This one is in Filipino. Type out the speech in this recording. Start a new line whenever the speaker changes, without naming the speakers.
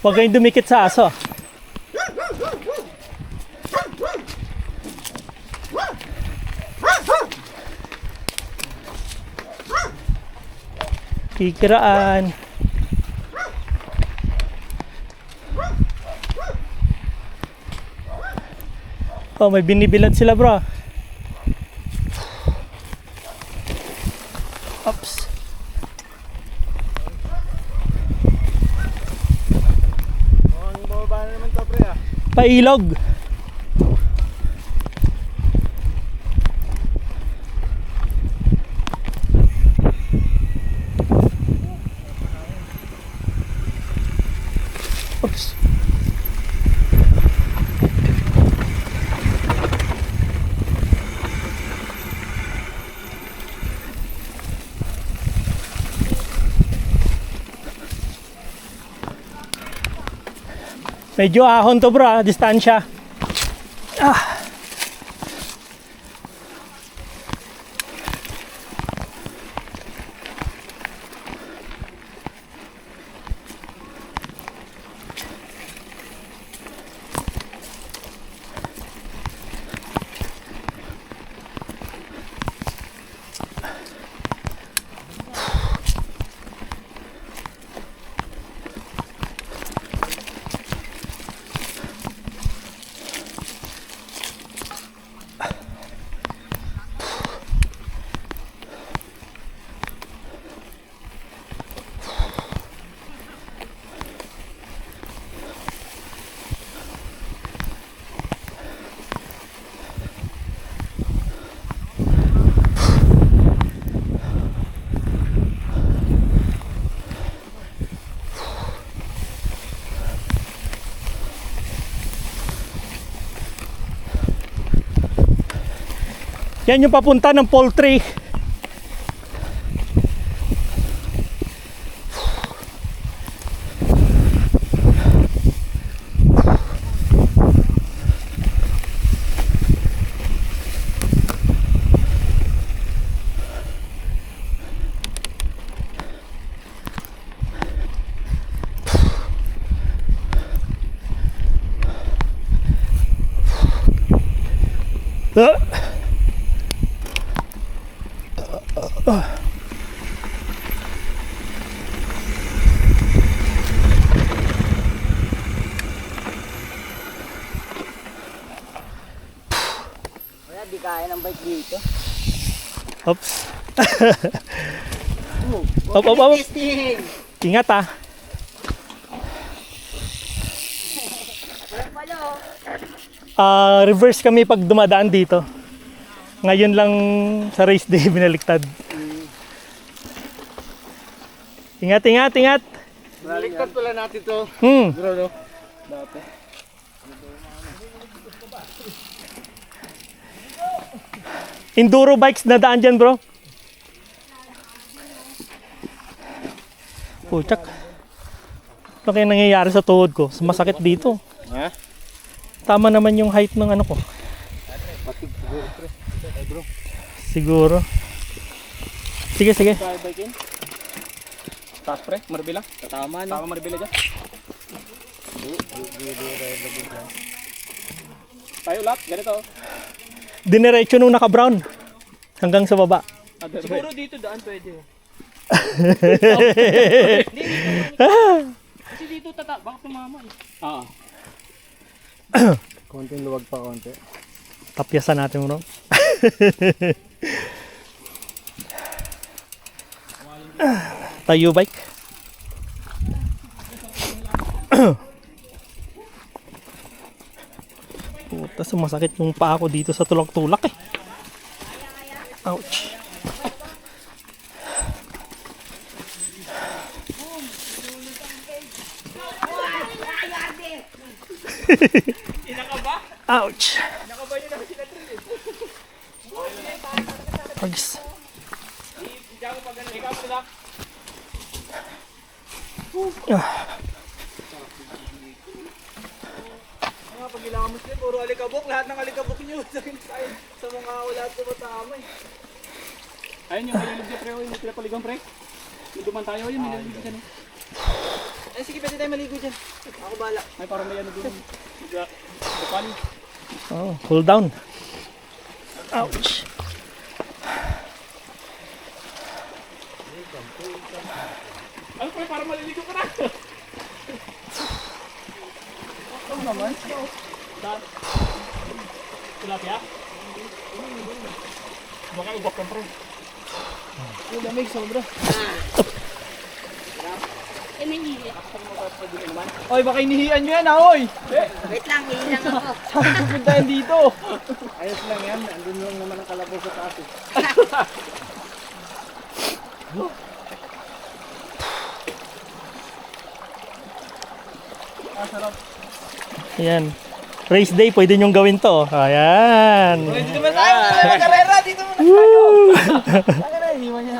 Huwag kayong dumikit sa aso. Kikiraan. Oh, may binibilad sila, bro. Oops.
Ang bababa na naman to, pre, ah.
Pailog. Oops. Medyo ahon to, bro, distansya. Ah. Yan yung papunta ng poultry.
Kaya di kaya ng bike dito.
Oops. Op, op, op.
Testing!
Ingat, ah.
Walang palo.
Reverse kami pag dumadaan dito. Ngayon lang sa race day binaliktad. Ingat, ingat, ingat.
Baliktad pala natin to.
Bro,
no? Dati.
Enduro bikes na daan dyan, bro. Puchak. Ano kaya nangyayari sa tuhod ko? Masakit dito.
Ha?
Tama naman yung height ng ano ko.
Patig siguro, pre. Ay, bro.
Siguro. Sige, sige.
Kaya bike in? Taas, pre. Marbila. Tama, no? Tama marbila dyan. Tayo lahat. Ganito.
Dinerecho nung naka-brown. Hanggang sa baba.
Siguro dito daan pwede. Kasi dito baka tumama eh.
Oo. Konting luwag pa, konti.
Tapyasan natin, bro. Tayo bike. Puta, sumasakit yung paa ko dito sa tulak-tulak eh. Ouch.
Inakaba?
Ouch.
Inakaba niyo na sila dito.
Pags.
Hindi ako pag ganun. Ikaw sila. Mga pag ilangan mo sila, puro alikabok. Lahat ng alikabok niyo sa mga wala at tumatama eh.
Ayun yung malilog niya, pre. Yung pinapaligang, pre. Yung duman tayo, yun. Malilog dyan.
Eh sige, pwede tayo maligo dyan. Ako bala.
Ay, parang may ano doon. Bukal.
Oh, cool down. Ouch.
Ano pa, parang maliligo ka na.
Ano naman?
Tilapia? Baka ubak ka, pre.
Ang lamig, sobra. Oy, baka inihian nyo yan ha, oy!
Wait lang, hilang ako.
Saan pupuntahan dito?
Ayos lang yan. Andun lang naman ang kalabaw sa taas.
Ayan. Race day, pwede nyong gawin to. Ayan.
Oy, dito naman tayo! May karera! Dito muna tayo! Saan ka na? Iniwan niya.